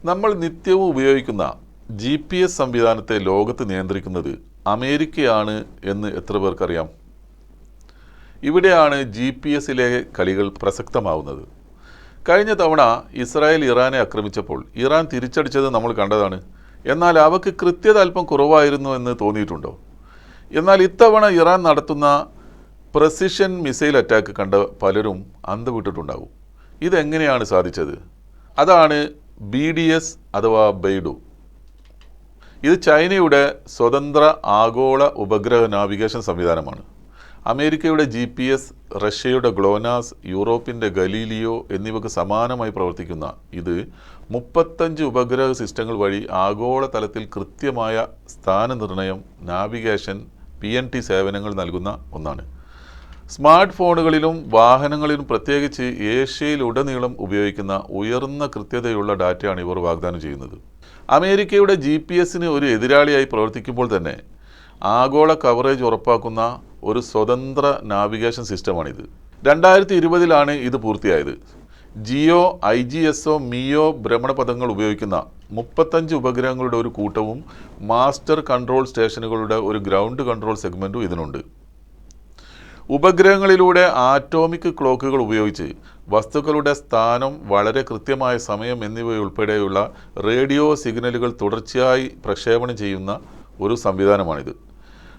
നമ്മൾ നിത്യവും ഉപയോഗിക്കുന്ന GPS സംവിധാനത്തെ ലോകത്ത് നിയന്ത്രിക്കുന്നത് അമേരിക്കയാണ് എന്ന് എത്ര പേർക്കറിയാം? ഇവിടെയാണ് GPS-ലെ കളികൾ പ്രസക്തമാവുന്നത്. കഴിഞ്ഞ തവണ ഇസ്രായേൽ ഇറാനെ ആക്രമിച്ചപ്പോൾ ഇറാൻ തിരിച്ചടിച്ചത് നമ്മൾ കണ്ടതാണ്. എന്നാൽ അവർക്ക് കൃത്യത അല്പം കുറവായിരുന്നു എന്ന് തോന്നിയിട്ടുണ്ടോ? എന്നാൽ ഇത്തവണ ഇറാൻ നടത്തുന്ന പ്രസിഷൻ മിസൈൽ അറ്റാക്ക് കണ്ട പലരും അന്തവിട്ടിട്ടുണ്ടാകും. ഇതെങ്ങനെയാണ് സാധിച്ചത്? അതാണ് BDS അഥവാ ബെയ്ഡു. ഇത് ചൈനയുടെ സ്വതന്ത്ര ആഗോള ഉപഗ്രഹ നാവിഗേഷൻ സംവിധാനമാണ്. അമേരിക്കയുടെ GPS, റഷ്യയുടെ ഗ്ലോനാസ്, യൂറോപ്പിൻ്റെ ഗലീലിയോ എന്നിവയ്ക്ക് സമാനമായി പ്രവർത്തിക്കുന്ന ഇത് 35 ഉപഗ്രഹ സിസ്റ്റങ്ങൾ വഴി ആഗോള തലത്തിൽ കൃത്യമായ സ്ഥാനനിർണയം, നാവിഗേഷൻ, PNT സേവനങ്ങൾ നൽകുന്ന ഒന്നാണ്. സ്മാർട്ട് ഫോണുകളിലും വാഹനങ്ങളിലും പ്രത്യേകിച്ച് ഏഷ്യയിലുടനീളം ഉപയോഗിക്കുന്ന ഉയർന്ന കൃത്യതയുള്ള ഡാറ്റയാണ് ഇവർ വാഗ്ദാനം ചെയ്യുന്നത്. അമേരിക്കയുടെ GPS-ന് ഒരു എതിരാളിയായി പ്രവർത്തിക്കുമ്പോൾ തന്നെ ആഗോള കവറേജ് ഉറപ്പാക്കുന്ന ഒരു സ്വതന്ത്ര നാവിഗേഷൻ സിസ്റ്റമാണിത്. 2020-ലാണ് ഇത് പൂർത്തിയായത്. ജിയോ, IGSO, മിയോ ഭ്രമണപഥങ്ങൾ ഉപയോഗിക്കുന്ന 35 ഉപഗ്രഹങ്ങളുടെ ഒരു കൂട്ടവും മാസ്റ്റർ കൺട്രോൾ സ്റ്റേഷനുകളുടെ ഒരു ഗ്രൗണ്ട് കൺട്രോൾ സെഗ്മെൻറ്റും ഇതിനുണ്ട്. ഉപഗ്രഹങ്ങളിലൂടെ ആറ്റോമിക് ക്ലോക്കുകൾ ഉപയോഗിച്ച് വസ്തുക്കളുടെ സ്ഥാനം, വളരെ കൃത്യമായ സമയം എന്നിവയുൾപ്പെടെയുള്ള റേഡിയോ സിഗ്നലുകൾ തുടർച്ചയായി പ്രക്ഷേപണം ചെയ്യുന്ന ഒരു സംവിധാനമാണിത്.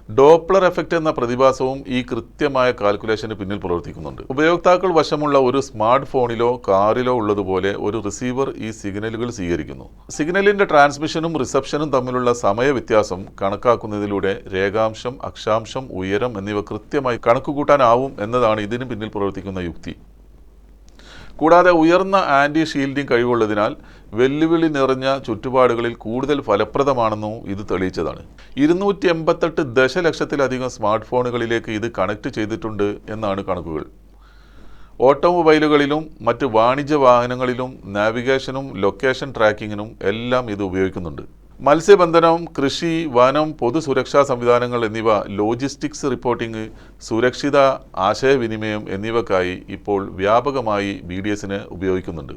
ഡോപ്ലർ എഫക്റ്റ് എന്ന പ്രതിഭാസവും ഈ കൃത്യമായ കാൽക്കുലേഷന് പിന്നിൽ പ്രവർത്തിക്കുന്നുണ്ട്. ഉപയോക്താക്കൾ വശമുള്ള ഒരു സ്മാർട്ട് ഫോണിലോ കാറിലോ ഉള്ളതുപോലെ ഒരു റിസീവർ ഈ സിഗ്നലുകൾ സ്വീകരിക്കുന്നു. സിഗ്നലിൻ്റെ ട്രാൻസ്മിഷനും റിസപ്ഷനും തമ്മിലുള്ള സമയ വ്യത്യാസം കണക്കാക്കുന്നതിലൂടെ രേഖാംശം, അക്ഷാംശം, ഉയരം എന്നിവ കൃത്യമായി കണക്കുകൂട്ടാനാവും എന്നതാണ് ഇതിന് പിന്നിൽ പ്രവർത്തിക്കുന്ന യുക്തി. കൂടാതെ ഉയർന്ന ആൻറ്റി ഷീൽഡിംഗ് കഴിവുള്ളതിനാൽ വെല്ലുവിളി നിറഞ്ഞ ചുറ്റുപാടുകളിൽ കൂടുതൽ ഫലപ്രദമാണെന്നും ഇത് തെളിയിച്ചതാണ്. 288 ദശലക്ഷത്തിലധികം സ്മാർട്ട് ഫോണുകളിലേക്ക് ഇത് കണക്ട് ചെയ്തിട്ടുണ്ട് എന്നാണ് കണക്കുകൾ. ഓട്ടോമൊബൈലുകളിലും മറ്റ് വാണിജ്യ വാഹനങ്ങളിലും നാവിഗേഷനും ലൊക്കേഷൻ ട്രാക്കിങ്ങിനും എല്ലാം ഇത് ഉപയോഗിക്കുന്നുണ്ട്. മത്സ്യബന്ധനം, കൃഷി, വനം, പൊതുസുരക്ഷാ സംവിധാനങ്ങൾ എന്നിവ, ലോജിസ്റ്റിക്സ് റിപ്പോർട്ടിംഗ്, സുരക്ഷിത ആശയവിനിമയം എന്നിവയ്ക്കായി ഇപ്പോൾ വ്യാപകമായി BDS-നെ ഉപയോഗിക്കുന്നുണ്ട്.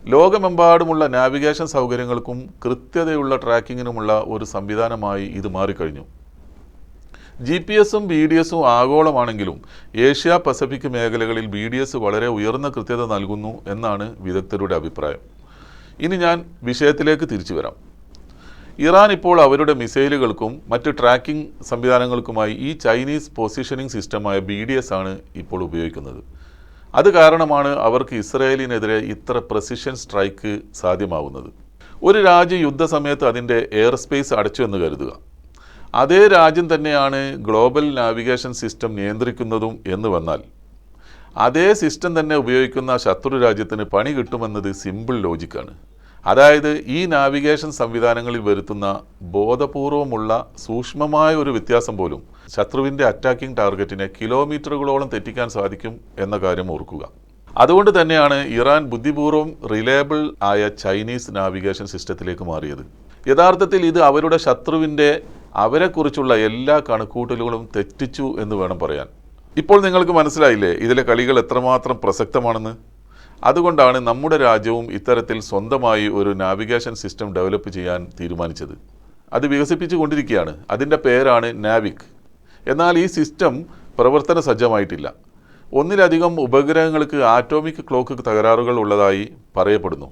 ലോകമെമ്പാടുമുള്ള നാവിഗേഷൻ സൗകര്യങ്ങൾക്കും കൃത്യതയുള്ള ട്രാക്കിങ്ങിനുമുള്ള ഒരു സംവിധാനമായി ഇത് മാറിക്കഴിഞ്ഞു. GPS-ഉം BDS-ഉം ആഗോളമാണെങ്കിലും ഏഷ്യ പസഫിക് മേഖലകളിൽ BDS വളരെ ഉയർന്ന കൃത്യത നൽകുന്നു എന്നാണ് വിദഗ്ധരുടെ അഭിപ്രായം. ഇനി ഞാൻ വിഷയത്തിലേക്ക് തിരിച്ചു വരാം. ഇറാൻ ഇപ്പോൾ അവരുടെ മിസൈലുകൾക്കും മറ്റ് ട്രാക്കിംഗ് സംവിധാനങ്ങൾക്കുമായി ഈ ചൈനീസ് പൊസിഷനിങ് സിസ്റ്റമായ BDS ആണ് ഇപ്പോൾ ഉപയോഗിക്കുന്നത്. അത് കാരണമാണ് അവർക്ക് ഇസ്രായേലിനെതിരെ ഇത്ര പ്രസിഷൻ സ്ട്രൈക്ക് സാധ്യമാവുന്നത്. ഒരു രാജ്യം യുദ്ധസമയത്ത് അതിൻ്റെ എയർ സ്പേസ് അടച്ചു എന്ന് കരുതുക. അതേ രാജ്യം തന്നെയാണ് ഗ്ലോബൽ നാവിഗേഷൻ സിസ്റ്റം നിയന്ത്രിക്കുന്നതും എന്ന് വന്നാൽ അതേ സിസ്റ്റം തന്നെ ഉപയോഗിക്കുന്ന ശത്രു രാജ്യത്തിന് പണി കിട്ടുമെന്നത് സിമ്പിൾ ലോജിക്കാണ്. അതായത് ഈ നാവിഗേഷൻ സംവിധാനങ്ങളിൽ വരുത്തുന്ന ബോധപൂർവമുള്ള സൂക്ഷ്മമായ ഒരു വ്യത്യാസം പോലും ശത്രുവിൻ്റെ അറ്റാക്കിംഗ് ടാർഗറ്റിനെ കിലോമീറ്ററുകളോളം തെറ്റിക്കാൻ സാധിക്കും എന്ന കാര്യം ഓർക്കുക. അതുകൊണ്ട് തന്നെയാണ് ഇറാൻ ബുദ്ധിപൂർവ്വം റിലയബിൾ ആയ ചൈനീസ് നാവിഗേഷൻ സിസ്റ്റത്തിലേക്ക് മാറിയത്. യഥാർത്ഥത്തിൽ ഇത് അവരുടെ ശത്രുവിൻ്റെ അവരെക്കുറിച്ചുള്ള എല്ലാ കണക്കുകൂട്ടലുകളും തെറ്റിച്ചു എന്ന് വേണം പറയാൻ. ഇപ്പോൾ നിങ്ങൾക്ക് മനസ്സിലായില്ലേ ഇതിലെ കളികൾ എത്രമാത്രം പ്രസക്തമാണെന്ന്? അതുകൊണ്ടാണ് നമ്മുടെ രാജ്യവും ഇത്തരത്തിൽ സ്വന്തമായി ഒരു നാവിഗേഷൻ സിസ്റ്റം ഡെവലപ്പ് ചെയ്യാൻ തീരുമാനിച്ചത്. അത് വികസിപ്പിച്ചു കൊണ്ടിരിക്കുകയാണ്. അതിൻ്റെ പേരാണ് നാവിക്. എന്നാൽ ഈ സിസ്റ്റം പ്രവർത്തന സജ്ജമായിട്ടില്ല. ഒന്നിലധികം ഉപഗ്രഹങ്ങൾക്ക് ആറ്റോമിക് ക്ലോക്ക് തകരാറുകൾ ഉള്ളതായി പറയപ്പെടുന്നു.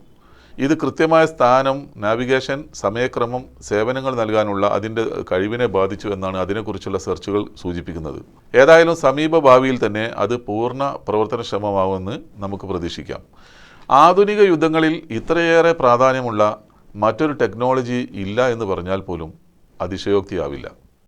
ഇത് കൃത്യമായ സ്ഥാനം, നാവിഗേഷൻ, സമയക്രമം, സേവനങ്ങൾ നൽകാനുള്ള അതിൻ്റെ കഴിവിനെ ബാധിച്ചു എന്നാണ് അതിനെക്കുറിച്ചുള്ള സെർച്ചുകൾ സൂചിപ്പിക്കുന്നത്. ഏതായാലും സമീപ ഭാവിയിൽ തന്നെ അത് പൂർണ്ണ പ്രവർത്തനക്ഷമമാവുമെന്ന് നമുക്ക് പ്രതീക്ഷിക്കാം. ആധുനിക യുദ്ധങ്ങളിൽ ഇത്രയേറെ പ്രാധാന്യമുള്ള മറ്റൊരു ടെക്നോളജി ഇല്ല എന്ന് പറഞ്ഞാൽ പോലും അതിശയോക്തിയാവില്ല.